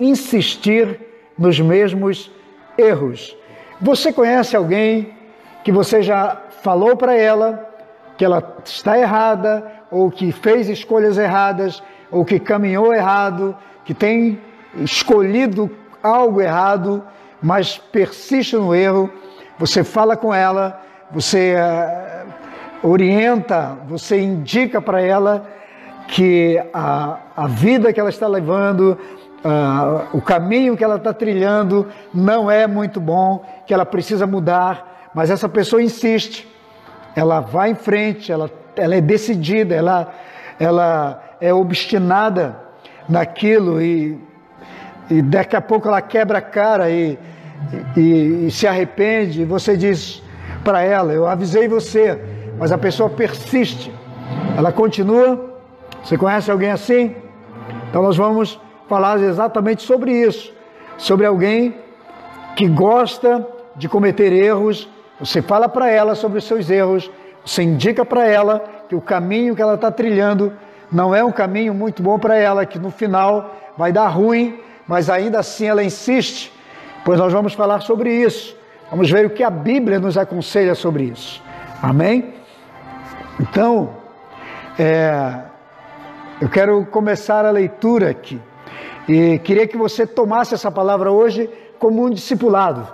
insistir nos mesmos erros. Você conhece alguém que você já falou para ela que ela está errada, ou que fez escolhas erradas, ou que caminhou errado, que tem escolhido algo errado, mas persiste no erro? Você fala com ela, você orienta, você indica para ela que a vida que ela está levando, o caminho que ela está trilhando não é muito bom, que ela precisa mudar, mas essa pessoa insiste, ela vai em frente, ela é decidida, ela é obstinada naquilo e daqui a pouco ela quebra a cara e se arrepende, e você diz para ela: eu avisei você, mas a pessoa persiste, ela continua. Você conhece alguém assim? Então nós vamos falar exatamente sobre isso, sobre alguém que gosta de cometer erros. Você fala para ela sobre os seus erros, você indica para ela que o caminho que ela está trilhando não é um caminho muito bom para ela, que no final vai dar ruim, mas ainda assim ela insiste. Pois nós vamos falar sobre isso, vamos ver o que a Bíblia nos aconselha sobre isso, amém? Então, eu quero começar a leitura aqui, e queria que você tomasse essa palavra hoje como um discipulado,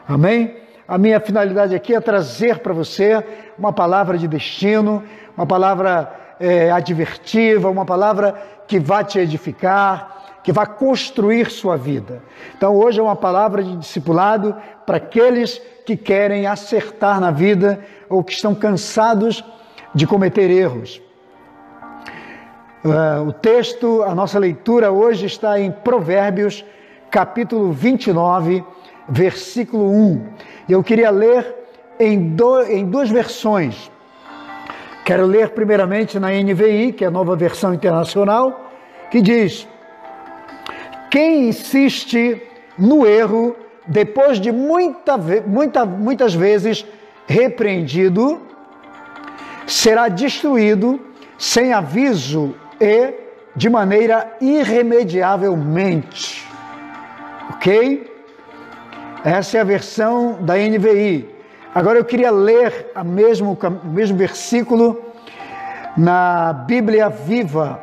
amém? A minha finalidade aqui é trazer para você uma palavra de destino, uma palavra advertiva, uma palavra que vai te edificar, que vai construir sua vida. Então hoje é uma palavra de discipulado para aqueles que querem acertar na vida ou que estão cansados de cometer erros. O texto, a nossa leitura hoje está em Provérbios, capítulo 29, versículo 1. Eu queria ler em duas versões. Quero ler primeiramente na NVI, que é a Nova Versão Internacional, que diz: quem insiste no erro, depois de muitas vezes repreendido, será destruído sem aviso e de maneira irremediavelmente. Ok? Essa é a versão da NVI. Agora eu queria ler o mesmo versículo na Bíblia Viva.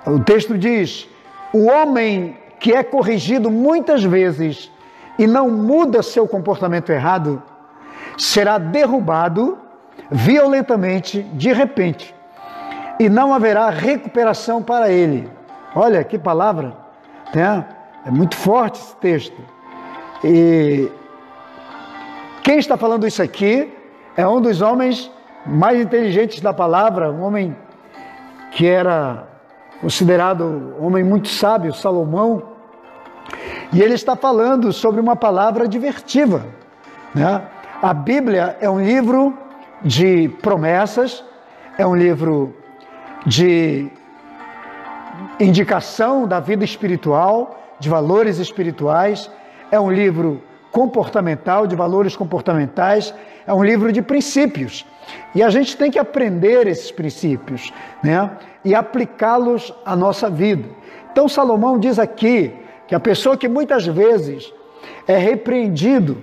O texto diz: o homem que é corrigido muitas vezes e não muda seu comportamento errado, será derrubado violentamente, de repente, e não haverá recuperação para ele. Olha que palavra, né? É muito forte esse texto. E quem está falando isso aqui é um dos homens mais inteligentes da palavra, um homem que era considerado um homem muito sábio, Salomão, e ele está falando sobre uma palavra advertiva, né? A Bíblia é um livro de promessas, é um livro de indicação da vida espiritual, de valores espirituais, é um livro comportamental, de valores comportamentais, é um livro de princípios. E a gente tem que aprender esses princípios, né? E aplicá-los à nossa vida. Então Salomão diz aqui que a pessoa que muitas vezes é repreendido,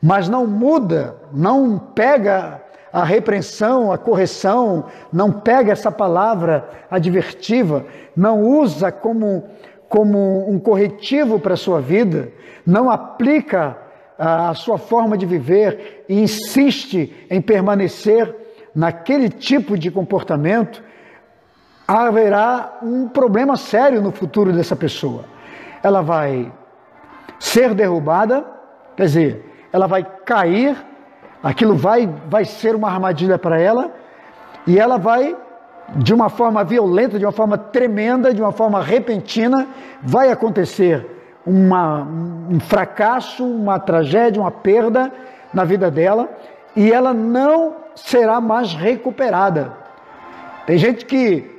mas não muda, não pega a repreensão, a correção, não pega essa palavra advertiva, não usa como um corretivo para a sua vida, não aplica a sua forma de viver e insiste em permanecer naquele tipo de comportamento, haverá um problema sério no futuro dessa pessoa. Ela vai ser derrubada, quer dizer, ela vai cair, aquilo vai ser uma armadilha para ela, e ela vai, de uma forma violenta, de uma forma tremenda, de uma forma repentina, vai acontecer um fracasso, uma tragédia, uma perda na vida dela, e ela não será mais recuperada. Tem gente que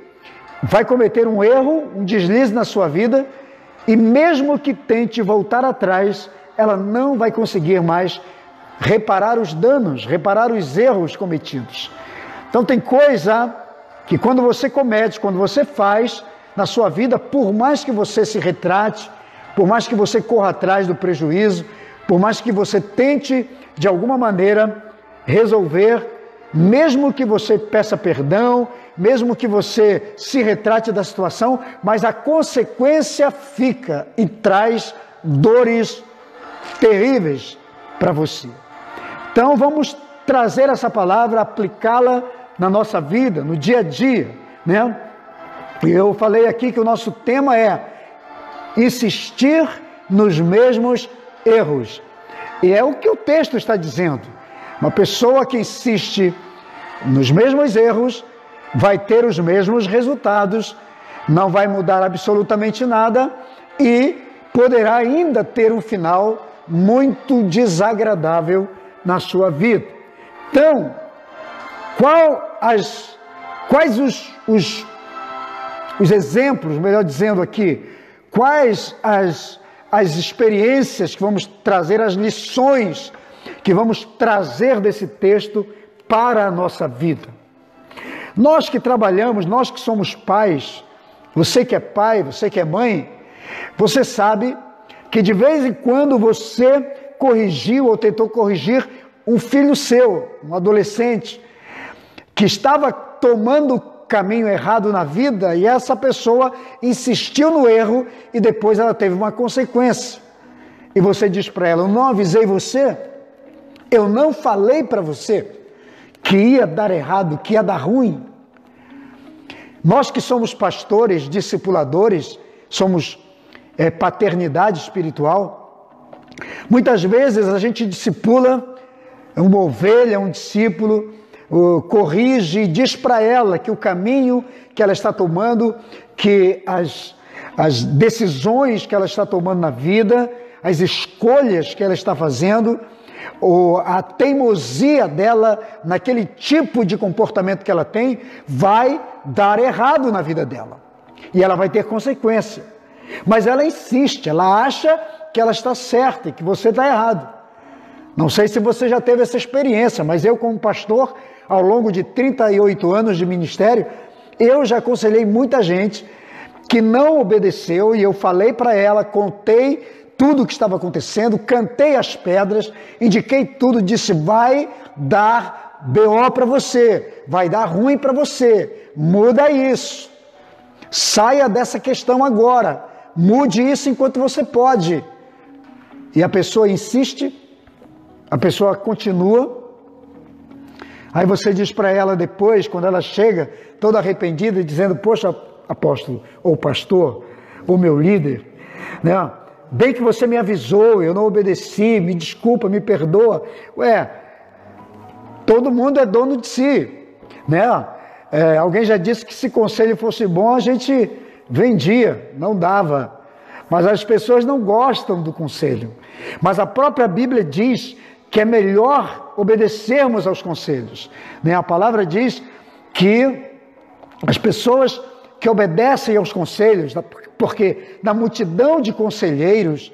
vai cometer um erro, um deslize na sua vida, e mesmo que tente voltar atrás, ela não vai conseguir mais reparar os danos, reparar os erros cometidos. Então tem coisa que quando você comete, quando você faz, na sua vida, por mais que você se retrate, por mais que você corra atrás do prejuízo, por mais que você tente, de alguma maneira, resolver, mesmo que você peça perdão, mesmo que você se retrate da situação, mas a consequência fica e traz dores terríveis para você. Então vamos trazer essa palavra, aplicá-la na nossa vida, no dia a dia, né? E eu falei aqui que o nosso tema é insistir nos mesmos erros. E é o que o texto está dizendo. Uma pessoa que insiste nos mesmos erros vai ter os mesmos resultados, não vai mudar absolutamente nada e poderá ainda ter um final muito desagradável na sua vida. Então, quais os exemplos, melhor dizendo aqui, quais as experiências que vamos trazer, as lições que vamos trazer desse texto para a nossa vida? Nós que trabalhamos, nós que somos pais, você que é pai, você que é mãe, você sabe que de vez em quando você corrigiu ou tentou corrigir um filho seu, um adolescente, que estava tomando o caminho errado na vida e essa pessoa insistiu no erro e depois ela teve uma consequência. E você diz para ela: eu não avisei você? Eu não falei para você que ia dar errado, que ia dar ruim? Nós que somos pastores, discipuladores, somos paternidade espiritual, muitas vezes a gente discipula uma ovelha, um discípulo, corrige e diz para ela que o caminho que ela está tomando, que as decisões que ela está tomando na vida, as escolhas que ela está fazendo, ou a teimosia dela naquele tipo de comportamento que ela tem, vai dar errado na vida dela. E ela vai ter consequência. Mas ela insiste, ela acha que ela está certa e que você está errado. Não sei se você já teve essa experiência, mas eu, como pastor, ao longo de 38 anos de ministério, eu já aconselhei muita gente que não obedeceu e eu falei para ela, contei tudo o que estava acontecendo, cantei as pedras, indiquei tudo, disse: vai dar BO para você, vai dar ruim para você, muda isso, saia dessa questão agora, mude isso enquanto você pode. E a pessoa insiste, a pessoa continua, aí você diz para ela depois, quando ela chega toda arrependida, dizendo: poxa, apóstolo, ou pastor, ou meu líder, né? Bem que você me avisou, eu não obedeci, me desculpa, me perdoa. Ué, todo mundo é dono de si, né? Alguém já disse que se conselho fosse bom, a gente vendia, não dava. Mas as pessoas não gostam do conselho. Mas a própria Bíblia diz que é melhor obedecermos aos conselhos, né? A palavra diz que as pessoas que obedecem aos conselhos, porque na multidão de conselheiros,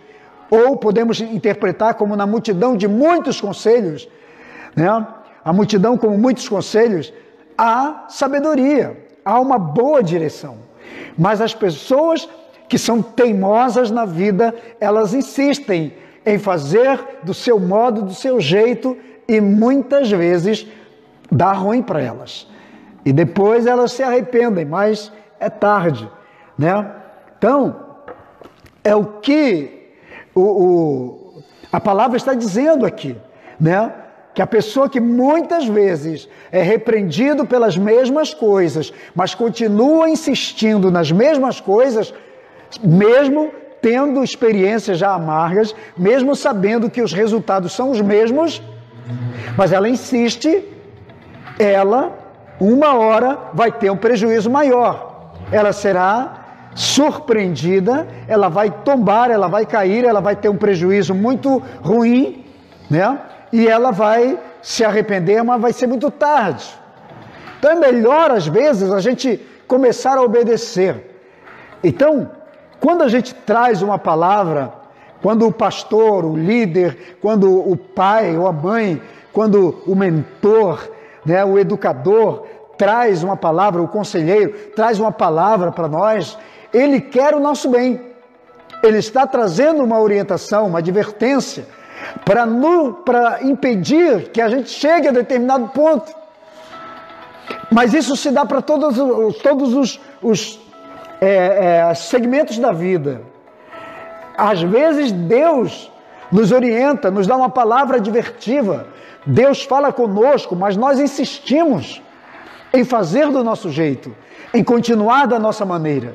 ou podemos interpretar como na multidão de muitos conselhos, né? A multidão como muitos conselhos, há sabedoria, há uma boa direção. Mas as pessoas que são teimosas na vida, elas insistem em fazer do seu modo, do seu jeito, e muitas vezes dá ruim para elas. E depois elas se arrependem, mas é tarde, né? Então, é o que a palavra está dizendo aqui, né? Que a pessoa que muitas vezes é repreendido pelas mesmas coisas, mas continua insistindo nas mesmas coisas, mesmo tendo experiências já amargas, mesmo sabendo que os resultados são os mesmos, mas ela insiste, ela, uma hora, vai ter um prejuízo maior. Ela será surpreendida, ela vai tombar, ela vai cair, ela vai ter um prejuízo muito ruim, né? E ela vai se arrepender, mas vai ser muito tarde. Então é melhor, às vezes, a gente começar a obedecer. Então, quando a gente traz uma palavra, quando o pastor, o líder, quando o pai ou a mãe, quando o mentor, né, o educador, traz uma palavra, o conselheiro traz uma palavra para nós, ele quer o nosso bem. Ele está trazendo uma orientação, uma advertência, para impedir que a gente chegue a determinado ponto. Mas isso se dá para todos os segmentos da vida. Às vezes Deus nos orienta, nos dá uma palavra advertiva. Deus fala conosco, mas nós insistimos em fazer do nosso jeito, em continuar da nossa maneira.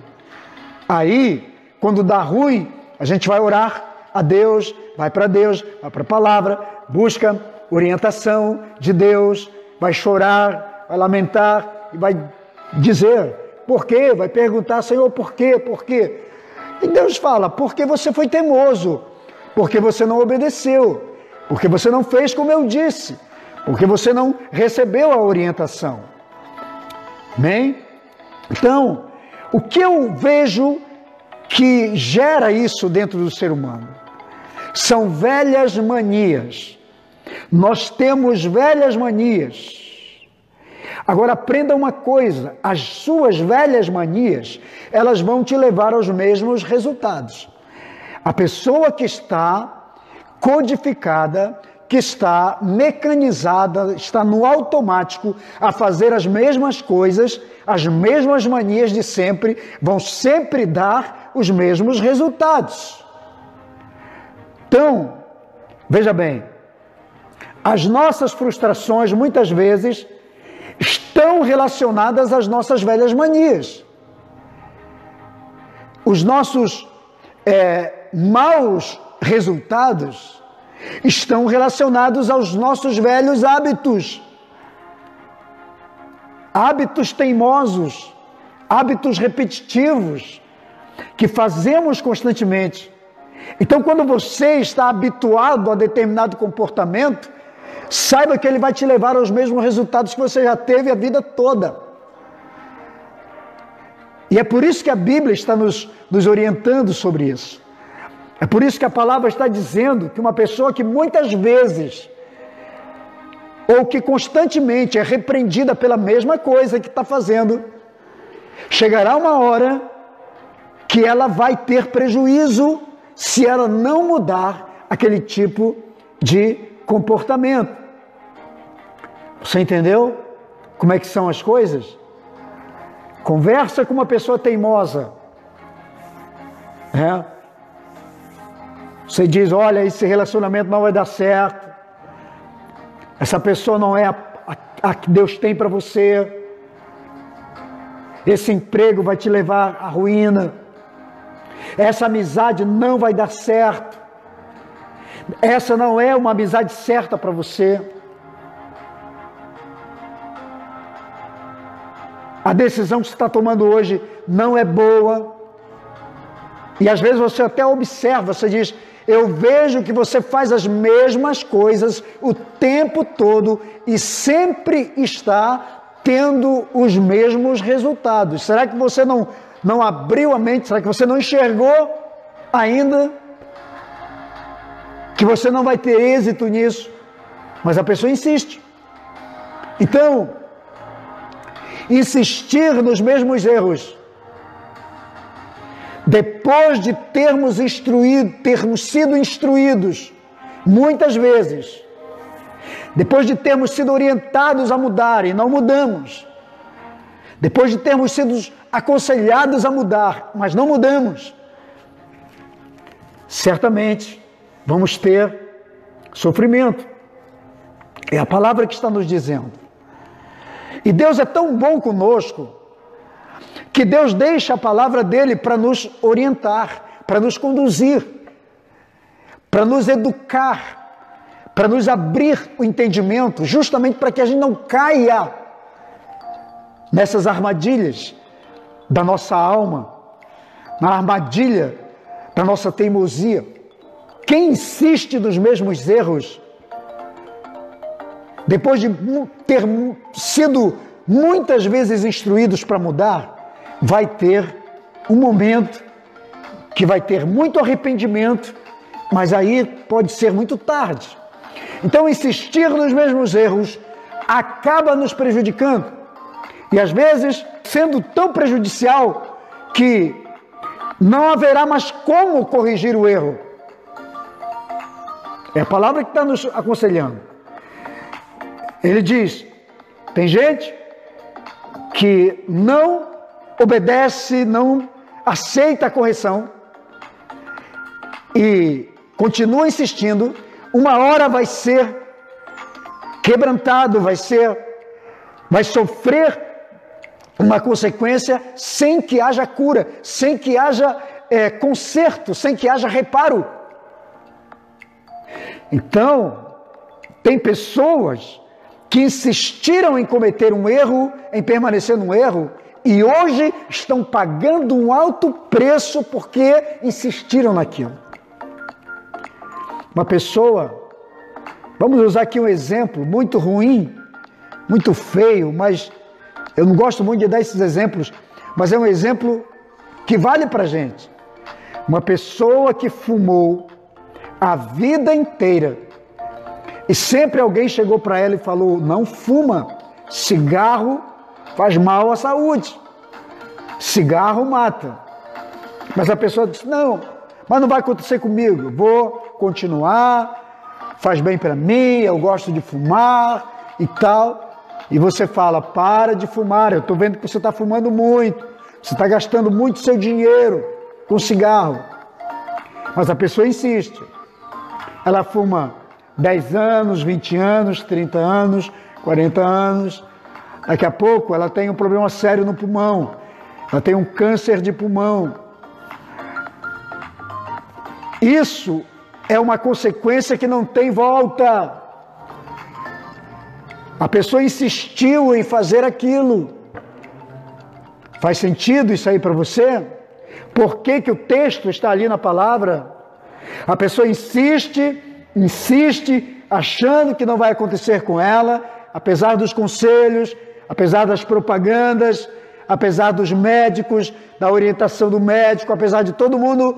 Aí, quando dá ruim, a gente vai orar a Deus, vai para a palavra, busca orientação de Deus, vai chorar, vai lamentar e vai dizer por quê, vai perguntar, Senhor, por quê, por quê? E Deus fala, porque você foi teimoso, porque você não obedeceu, porque você não fez como eu disse, porque você não recebeu a orientação. Amém? Então, o que eu vejo que gera isso dentro do ser humano? São velhas manias. Nós temos velhas manias. Agora aprenda uma coisa, as suas velhas manias, elas vão te levar aos mesmos resultados. A pessoa que está codificada, que está mecanizada, está no automático a fazer as mesmas coisas, as mesmas manias de sempre, vão sempre dar os mesmos resultados. Então, veja bem, as nossas frustrações muitas vezes estão relacionadas às nossas velhas manias. Os nossos maus resultados estão relacionados aos nossos velhos hábitos. Hábitos teimosos, hábitos repetitivos, que fazemos constantemente. Então, quando você está habituado a determinado comportamento, saiba que ele vai te levar aos mesmos resultados que você já teve a vida toda. E é por isso que a Bíblia está nos orientando sobre isso. É por isso que a palavra está dizendo que uma pessoa que muitas vezes, ou que constantemente é repreendida pela mesma coisa que está fazendo, chegará uma hora que ela vai ter prejuízo se ela não mudar aquele tipo de comportamento. Você entendeu como é que são as coisas? Conversa com uma pessoa teimosa. Você diz, olha, esse relacionamento não vai dar certo. Essa pessoa não é a que Deus tem para você. Esse emprego vai te levar à ruína. Essa amizade não vai dar certo. Essa não é uma amizade certa para você. A decisão que você está tomando hoje não é boa. E às vezes você até observa, você diz, eu vejo que você faz as mesmas coisas o tempo todo e sempre está tendo os mesmos resultados. Será que você não abriu a mente? Será que você não enxergou ainda que você não vai ter êxito nisso? Mas a pessoa insiste. Então, insistir nos mesmos erros, depois de termos sido instruídos, muitas vezes, depois de termos sido orientados a mudar e não mudamos, depois de termos sido aconselhados a mudar, mas não mudamos, certamente vamos ter sofrimento. É a palavra que está nos dizendo. E Deus é tão bom conosco, que Deus deixa a palavra dele para nos orientar, para nos conduzir, para nos educar, para nos abrir o entendimento, justamente para que a gente não caia nessas armadilhas da nossa alma, na armadilha da nossa teimosia. Quem insiste nos mesmos erros, depois de ter sido muitas vezes instruídos para mudar, vai ter um momento que vai ter muito arrependimento, mas aí pode ser muito tarde. Então, insistir nos mesmos erros acaba nos prejudicando. E às vezes, sendo tão prejudicial que não haverá mais como corrigir o erro. É a palavra que está nos aconselhando. Ele diz, tem gente que não obedece, não aceita a correção e continua insistindo, uma hora vai ser quebrantado, vai sofrer uma consequência sem que haja cura, sem que haja conserto, sem que haja reparo. Então, tem pessoas que insistiram em cometer um erro, em permanecer num erro, e hoje estão pagando um alto preço porque insistiram naquilo. Uma pessoa, vamos usar aqui um exemplo muito ruim, muito feio, mas eu não gosto muito de dar esses exemplos, mas é um exemplo que vale para a gente. Uma pessoa que fumou a vida inteira e sempre alguém chegou para ela e falou, não fuma, cigarro faz mal à saúde, cigarro mata. Mas a pessoa disse, não, mas não vai acontecer comigo, vou continuar, faz bem para mim, eu gosto de fumar e tal. E você fala, para de fumar, eu estou vendo que você está fumando muito, você está gastando muito seu dinheiro com cigarro. Mas a pessoa insiste. Ela fuma 10 anos, 20 anos, 30 anos, 40 anos. Daqui a pouco ela tem um problema sério no pulmão. Ela tem um câncer de pulmão. Isso é uma consequência que não tem volta. A pessoa insistiu em fazer aquilo. Faz sentido isso aí para você? Por que que o texto está ali na palavra? A pessoa insiste, achando que não vai acontecer com ela, apesar dos conselhos, apesar das propagandas, apesar dos médicos, da orientação do médico, apesar de todo mundo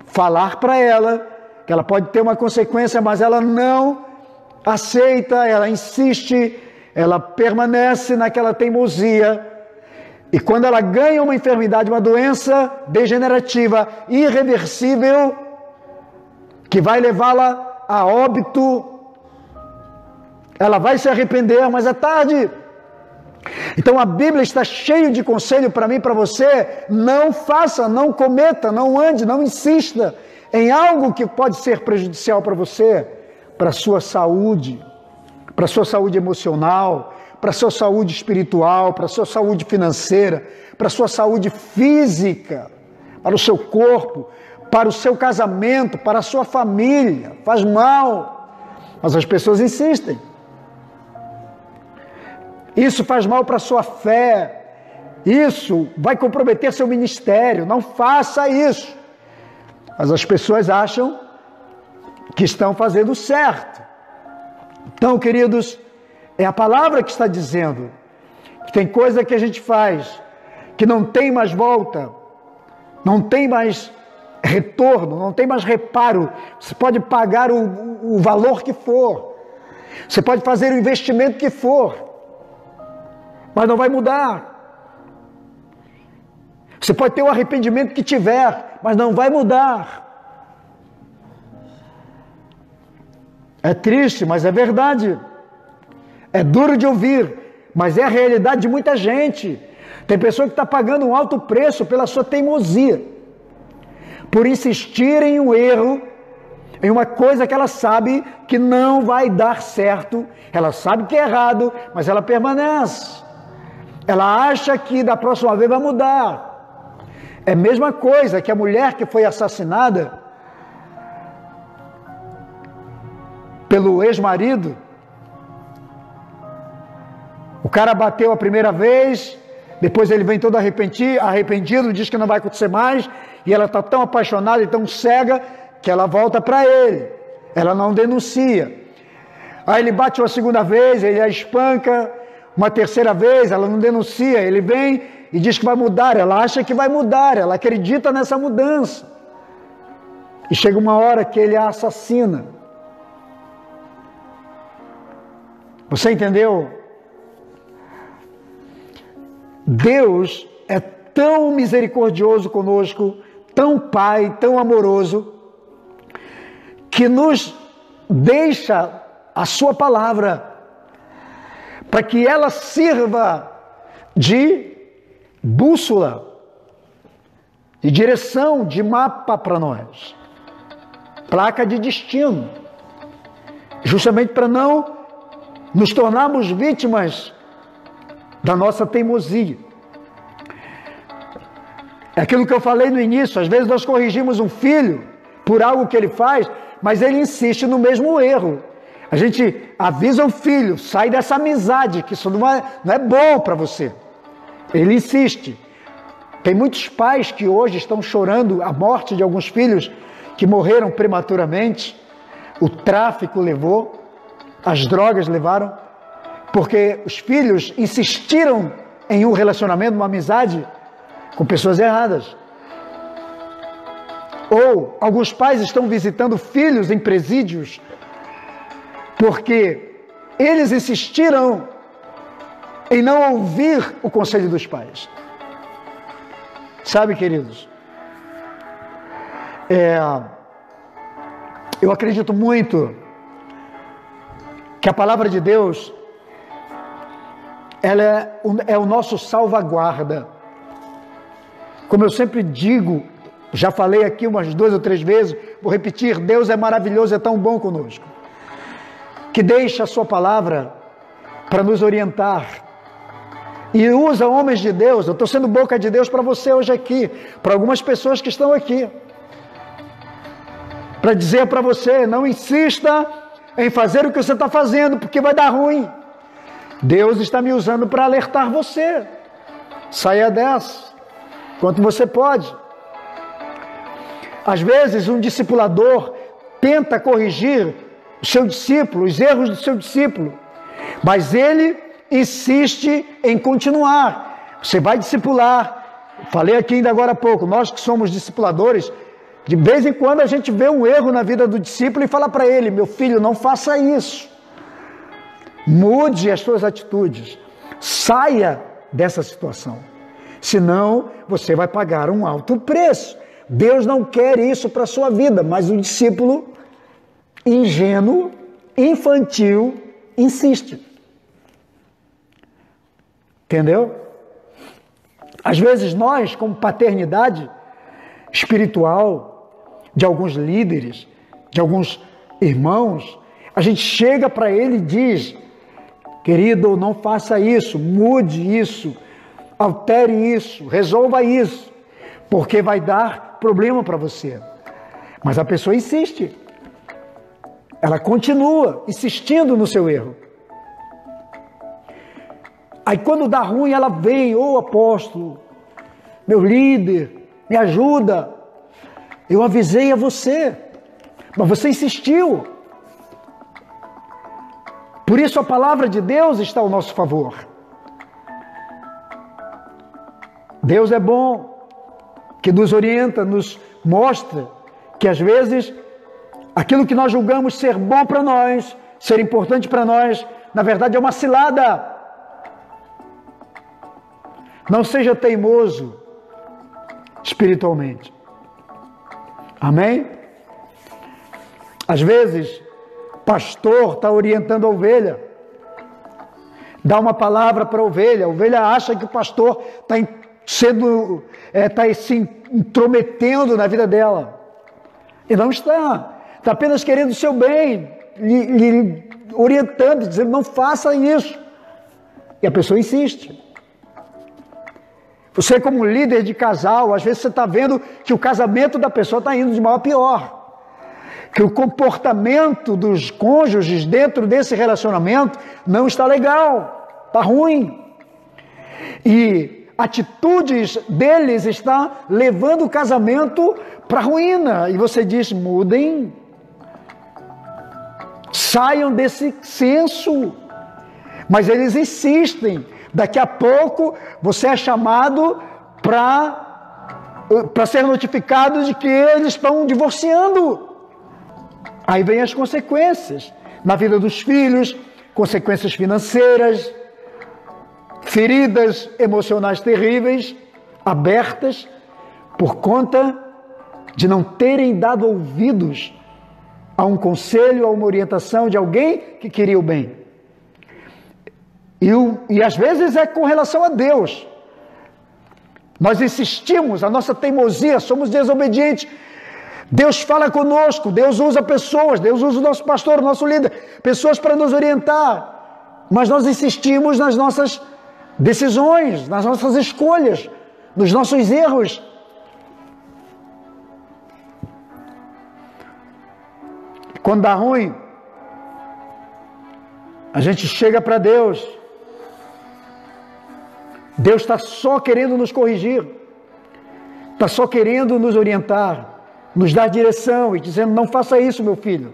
falar para ela que ela pode ter uma consequência, mas ela não aceita, ela insiste, ela permanece naquela teimosia. E quando ela ganha uma enfermidade, uma doença degenerativa, irreversível, que vai levá-la a óbito, ela vai se arrepender, mas é tarde. Então a Bíblia está cheia de conselho para mim e para você. Não faça, não cometa, não ande, não insista em algo que pode ser prejudicial para você, para a sua saúde emocional, para a sua saúde espiritual, para a sua saúde financeira, para a sua saúde física, para o seu corpo, para o seu casamento, para a sua família. Faz mal, mas as pessoas insistem. Isso faz mal para a sua fé, isso vai comprometer seu ministério, não faça isso. Mas as pessoas acham que estão fazendo certo. Então, queridos, é a palavra que está dizendo que tem coisa que a gente faz que não tem mais volta, não tem mais retorno, não tem mais reparo. Você pode pagar o valor que for, você pode fazer o investimento que for, mas não vai mudar. Você pode ter o arrependimento que tiver, mas não vai mudar. É triste, mas é verdade. É duro de ouvir, mas é a realidade de muita gente. Tem pessoa que está pagando um alto preço pela sua teimosia, por insistir em um erro, em uma coisa que ela sabe que não vai dar certo. Ela sabe que é errado, mas ela permanece. Ela acha que da próxima vez vai mudar. É a mesma coisa que a mulher que foi assassinada pelo ex-marido. O cara bateu a primeira vez, depois ele vem todo arrependido, diz que não vai acontecer mais, e ela está tão apaixonada e tão cega que ela volta para ele. Ela não denuncia. Aí ele bate uma segunda vez, ele a espanca. Uma terceira vez, ela não denuncia. Ele vem e diz que vai mudar. Ela acha que vai mudar, ela acredita nessa mudança. E chega uma hora que ele a assassina. Você entendeu? Deus é tão misericordioso conosco, tão Pai, tão amoroso, que nos deixa a sua palavra para que ela sirva de bússola, de direção, de mapa para nós, placa de destino, justamente para não nos tornarmos vítimas da nossa teimosia. É aquilo que eu falei no início, às vezes nós corrigimos um filho por algo que ele faz, mas ele insiste no mesmo erro. A gente avisa o filho, sai dessa amizade, que isso não é bom para você. Ele insiste. Tem muitos pais que hoje estão chorando a morte de alguns filhos que morreram prematuramente, o tráfico levou, as drogas levaram, porque os filhos insistiram em um relacionamento, uma amizade com pessoas erradas. Ou alguns pais estão visitando filhos em presídios porque eles insistiram em não ouvir o conselho dos pais. Sabe, queridos, eu acredito muito que a palavra de Deus, ela é o nosso salvaguarda. Como eu sempre digo, já falei aqui umas 2 ou 3 vezes, vou repetir, Deus é maravilhoso, é tão bom conosco, que deixa a sua palavra para nos orientar, e usa homens de Deus. Eu estou sendo boca de Deus para você hoje aqui, para algumas pessoas que estão aqui, para dizer para você, não insista em fazer o que você está fazendo, porque vai dar ruim. Deus está me usando para alertar você. Saia dessa, quanto você pode. Às vezes um discipulador tenta corrigir o seu discípulo, os erros do seu discípulo, mas ele insiste em continuar. Você vai discipular. Falei aqui ainda agora há pouco, nós que somos discipuladores, de vez em quando a gente vê um erro na vida do discípulo e fala para ele, meu filho, não faça isso. Mude as suas atitudes. Saia dessa situação. Senão, você vai pagar um alto preço. Deus não quer isso para a sua vida, mas o discípulo ingênuo, infantil, insiste. Entendeu? Às vezes nós, como paternidade espiritual de alguns líderes, de alguns irmãos, a gente chega para ele e diz, querido, não faça isso, mude isso, altere isso, resolva isso, porque vai dar problema para você. Mas a pessoa insiste. Ela continua insistindo no seu erro. Aí quando dá ruim, ela vem, apóstolo, meu líder, me ajuda. Eu avisei a você, mas você insistiu. Por isso a palavra de Deus está ao nosso favor. Deus é bom, que nos orienta, nos mostra que às vezes aquilo que nós julgamos ser bom para nós, ser importante para nós, na verdade é uma cilada. Não seja teimoso espiritualmente. Amém? Às vezes, pastor está orientando a ovelha, dá uma palavra para a ovelha acha que o pastor está se intrometendo na vida dela. E não está. Está apenas querendo o seu bem, lhe orientando, dizendo, não faça isso. E a pessoa insiste. Você, como líder de casal, às vezes você está vendo que o casamento da pessoa está indo de mal a pior. Que o comportamento dos cônjuges dentro desse relacionamento não está legal, está ruim. E atitudes deles estão levando o casamento para a ruína. E você diz, mudem. Saiam desse senso. Mas eles insistem. Daqui a pouco você é chamado para ser notificado de que eles estão divorciando. Aí vem as consequências na vida dos filhos, consequências financeiras, feridas emocionais terríveis, abertas, por conta de não terem dado ouvidos a um conselho, a uma orientação de alguém que queria o bem. E às vezes é com relação a Deus. Nós insistimos, a nossa teimosia, somos desobedientes. Deus fala conosco, Deus usa pessoas, Deus usa o nosso pastor, o nosso líder, pessoas para nos orientar. Mas nós insistimos nas nossas decisões, nas nossas escolhas, nos nossos erros. Quando dá ruim, a gente chega para Deus. Deus está só querendo nos corrigir, está só querendo nos orientar, nos dar direção e dizendo: não faça isso, meu filho.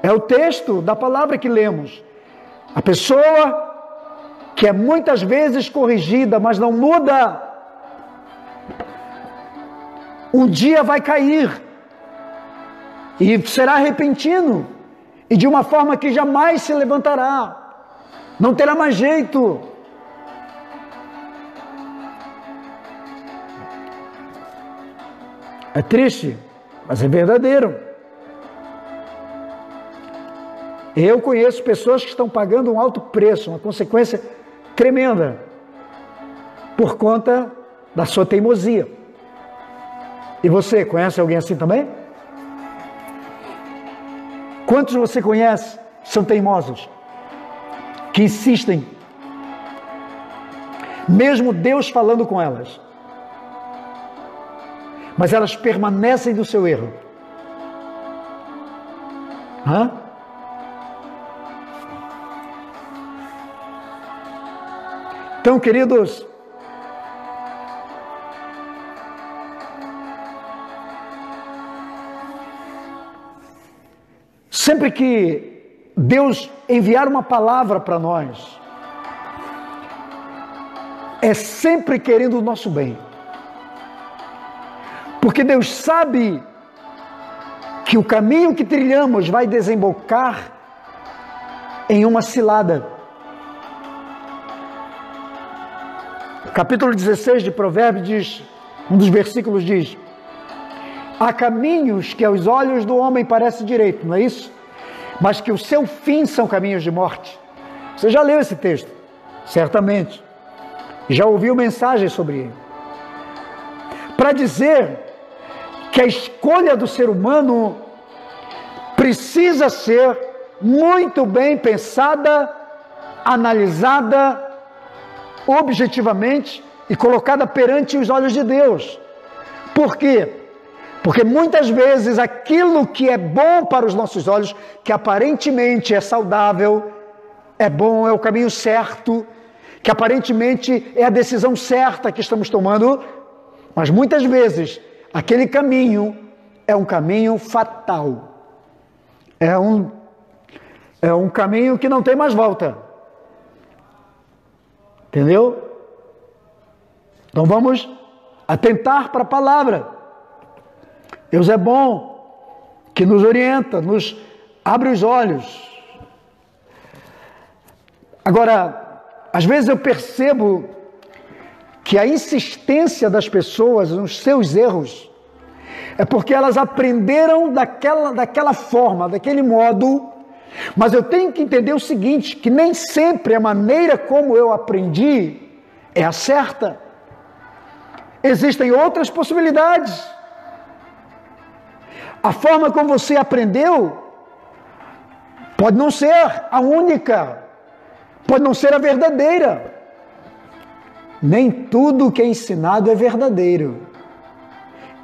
É o texto da palavra que lemos. A pessoa que é muitas vezes corrigida, mas não muda, um dia vai cair, e será repentino, e de uma forma que jamais se levantará, não terá mais jeito. É triste, mas é verdadeiro. Eu conheço pessoas que estão pagando um alto preço, uma consequência tremenda, por conta da sua teimosia. E você conhece alguém assim também? Quantos você conhece são teimosos, que insistem, mesmo Deus falando com elas, mas elas permanecem no seu erro? Então, queridos, sempre que Deus enviar uma palavra para nós, é sempre querendo o nosso bem. Porque Deus sabe que o caminho que trilhamos vai desembocar em uma cilada. Capítulo 16 de Provérbios diz, um dos versículos diz: há caminhos que aos olhos do homem parecem direito, não é isso? Mas que o seu fim são caminhos de morte. Você já leu esse texto? Certamente. Já ouviu mensagem sobre ele. Para dizer que a escolha do ser humano precisa ser muito bem pensada, analisada, objetivamente e colocada perante os olhos de Deus. Por quê? Porque muitas vezes aquilo que é bom para os nossos olhos, que aparentemente é saudável, é bom, é o caminho certo, que aparentemente é a decisão certa que estamos tomando, mas muitas vezes aquele caminho é um caminho fatal. É um caminho que não tem mais volta. Entendeu? Então vamos atentar para a palavra. Deus é bom, que nos orienta, nos abre os olhos. Agora, às vezes eu percebo que a insistência das pessoas nos seus erros é porque elas aprenderam daquela forma, daquele modo. Mas eu tenho que entender o seguinte, que nem sempre a maneira como eu aprendi é a certa. Existem outras possibilidades. A forma como você aprendeu pode não ser a única, pode não ser a verdadeira. Nem tudo que é ensinado é verdadeiro.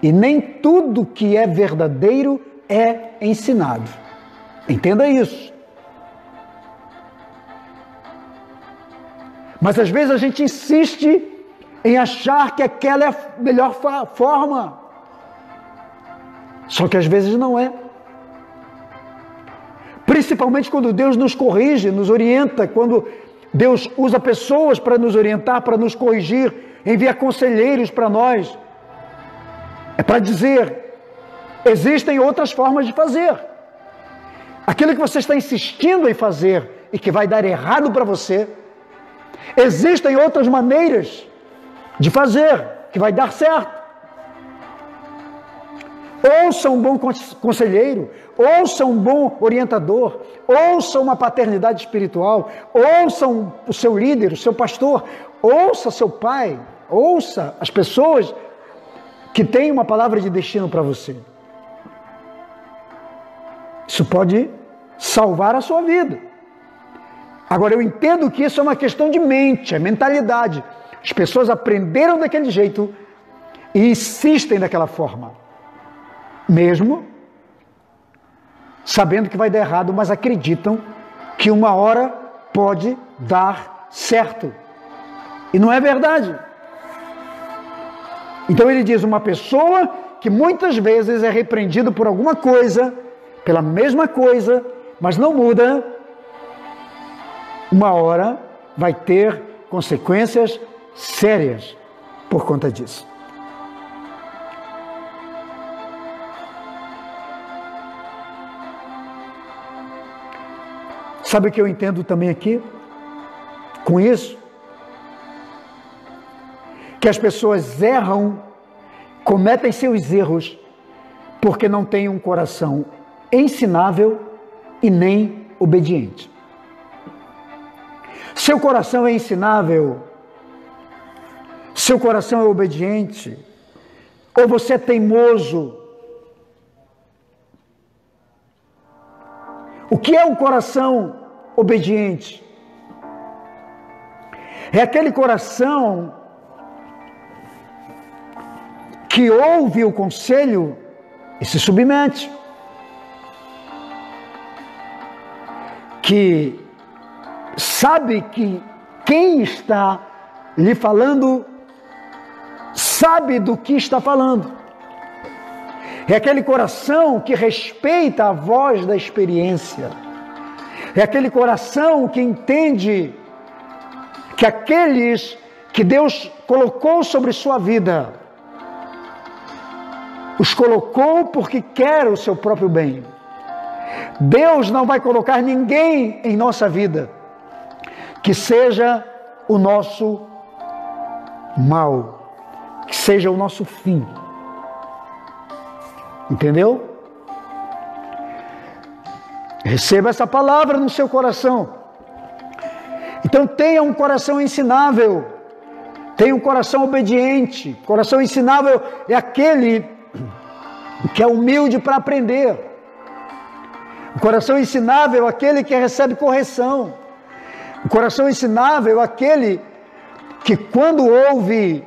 E nem tudo que é verdadeiro é ensinado. Entenda isso. Mas às vezes a gente insiste em achar que aquela é a melhor forma. Só que às vezes não é. Principalmente quando Deus nos corrige, nos orienta, quando Deus usa pessoas para nos orientar, para nos corrigir, envia conselheiros para nós. É para dizer, existem outras formas de fazer. Aquilo que você está insistindo em fazer e que vai dar errado para você, Existem outras maneiras de fazer, que vai dar certo. Ouça um bom conselheiro, ouça um bom orientador, ouça uma paternidade espiritual, ouça o seu líder, o seu pastor, ouça seu pai, ouça as pessoas que têm uma palavra de destino para você. Isso pode salvar a sua vida. Agora, eu entendo que isso é uma questão de mente, é mentalidade. As pessoas aprenderam daquele jeito e insistem daquela forma. Mesmo sabendo que vai dar errado, mas acreditam que uma hora pode dar certo. E não é verdade. Então ele diz, uma pessoa que muitas vezes é repreendida por alguma coisa, pela mesma coisa, mas não muda, uma hora vai ter consequências sérias por conta disso. Sabe o que eu entendo também aqui, com isso? Que as pessoas erram, cometem seus erros, porque não têm um coração ensinável e nem obediente. Seu coração é ensinável, seu coração é obediente, ou você é teimoso? O que é um coração obediente? É aquele coração que ouve o conselho e se submete, que sabe que quem está lhe falando sabe do que está falando. É aquele coração que respeita a voz da experiência. É aquele coração que entende que aqueles que Deus colocou sobre sua vida, os colocou porque quer o seu próprio bem. Deus não vai colocar ninguém em nossa vida que seja o nosso mal, que seja o nosso fim. Entendeu? Receba essa palavra no seu coração. Então tenha um coração ensinável, tenha um coração obediente. Coração ensinável é aquele que é humilde para aprender. O coração ensinável é aquele que recebe correção. O coração ensinável é aquele que, quando ouve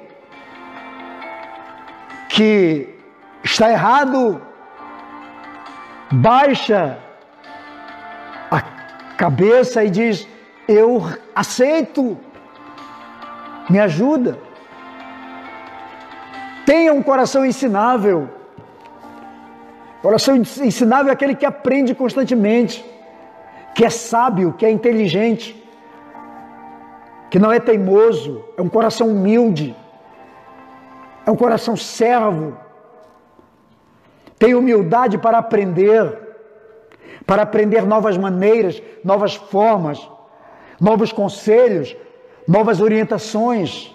que está errado, baixa a cabeça e diz: eu aceito, me ajuda. Tenha um coração ensinável. Coração ensinável é aquele que aprende constantemente, que é sábio, que é inteligente, que não é teimoso, é um coração humilde, é um coração servo, tem humildade para aprender novas maneiras, novas formas, novos conselhos, novas orientações.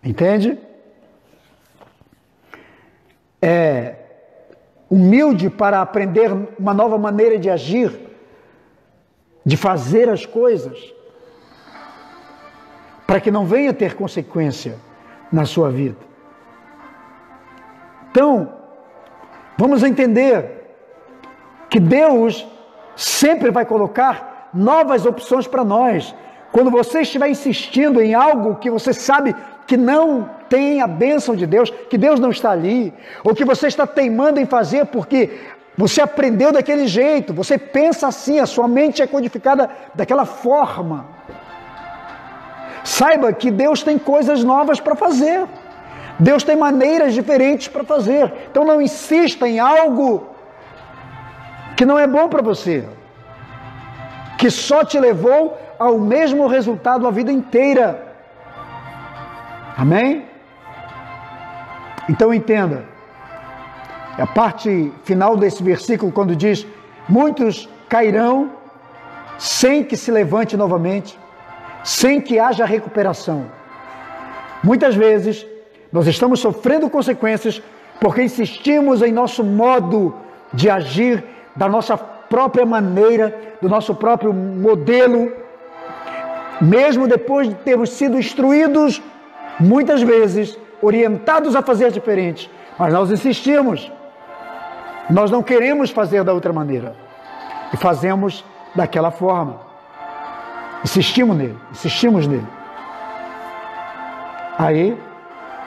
Entende? É humilde para aprender uma nova maneira de agir, de fazer as coisas, para que não venha ter consequência na sua vida. Então, vamos entender que Deus sempre vai colocar novas opções para nós. Quando você estiver insistindo em algo que você sabe que não tem a bênção de Deus, que Deus não está ali, ou que você está teimando em fazer porque você aprendeu daquele jeito, você pensa assim, a sua mente é codificada daquela forma. Saiba que Deus tem coisas novas para fazer. Deus tem maneiras diferentes para fazer. Então não insista em algo que não é bom para você, que só te levou ao mesmo resultado a vida inteira. Amém? Então entenda, a parte final desse versículo, quando diz: muitos cairão sem que se levante novamente, sem que haja recuperação. Muitas vezes, nós estamos sofrendo consequências porque insistimos em nosso modo de agir, da nossa própria maneira, do nosso próprio modelo, mesmo depois de termos sido instruídos, muitas vezes, orientados a fazer diferente, mas nós insistimos. Nós não queremos fazer da outra maneira e fazemos daquela forma. Insistimos nele. Aí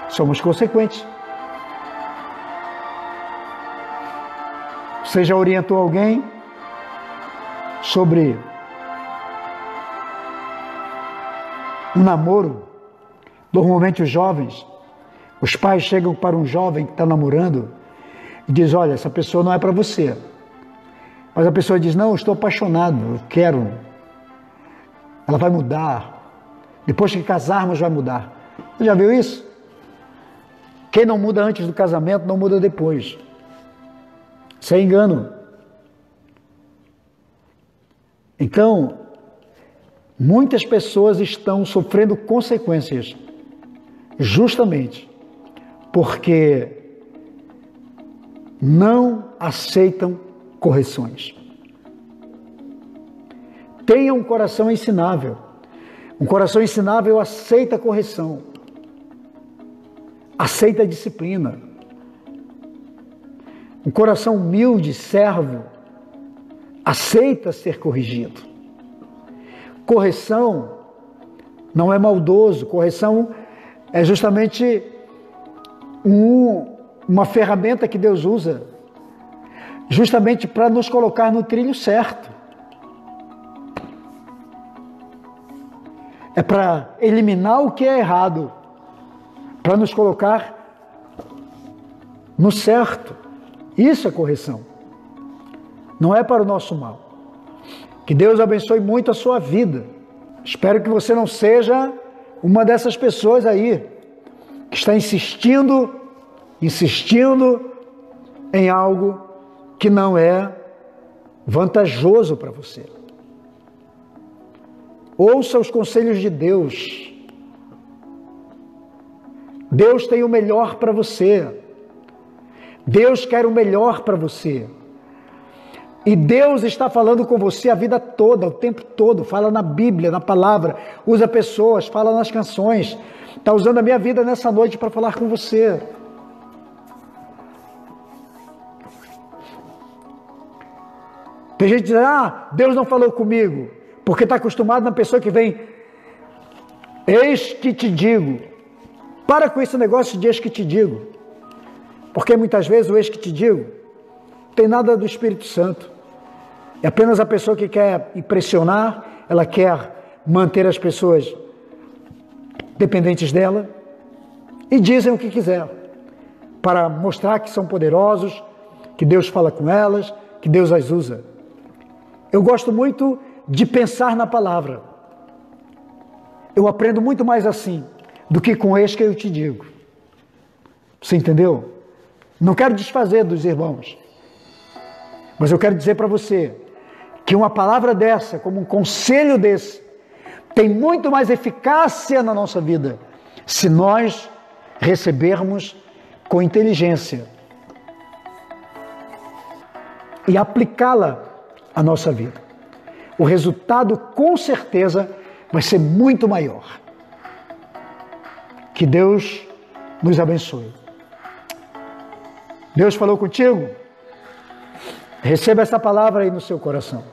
somos consequentes. Você já orientou alguém sobre um namoro? Normalmente os jovens, os pais chegam para um jovem que está namorando e diz: olha, essa pessoa não é para você. Mas a pessoa diz: não, eu estou apaixonado, eu quero. Ela vai mudar. Depois que casarmos vai mudar. Você já viu isso? Quem não muda antes do casamento não muda depois. Isso é engano. Então, muitas pessoas estão sofrendo consequências justamente porque não aceitam correções. Tenha um coração ensinável. Um coração ensinável aceita a correção, aceita a disciplina. Um coração humilde, servo, aceita ser corrigido. Correção não é maldoso, correção é justamente uma ferramenta que Deus usa justamente para nos colocar no trilho certo. É para eliminar o que é errado, para nos colocar no certo. Isso é correção. Não é para o nosso mal. Que Deus abençoe muito a sua vida. Espero que você não seja uma dessas pessoas aí que está insistindo em algo que não é vantajoso para você. Ouça os conselhos de Deus. Deus tem o melhor para você. Deus quer o melhor para você. E Deus está falando com você a vida toda, o tempo todo. Fala na Bíblia, na palavra, usa pessoas, fala nas canções. Está usando a minha vida nessa noite para falar com você. Tem gente que diz: Deus não falou comigo. Porque está acostumado na pessoa que vem: eis que te digo. Para com esse negócio de eis que te digo. Porque muitas vezes o eis que te digo não tem nada do Espírito Santo. É apenas a pessoa que quer impressionar, ela quer manter as pessoas dependentes dela e dizem o que quiser, para mostrar que são poderosos, que Deus fala com elas, que Deus as usa. Eu gosto muito de pensar na palavra. Eu aprendo muito mais assim do que com eis que eu te digo. Você entendeu? Não quero desfazer dos irmãos, mas eu quero dizer para você que uma palavra dessa, como um conselho desse, tem muito mais eficácia na nossa vida se nós recebermos com inteligência e aplicá-la à nossa vida. O resultado, com certeza, vai ser muito maior. Que Deus nos abençoe. Deus falou contigo? Receba essa palavra aí no seu coração.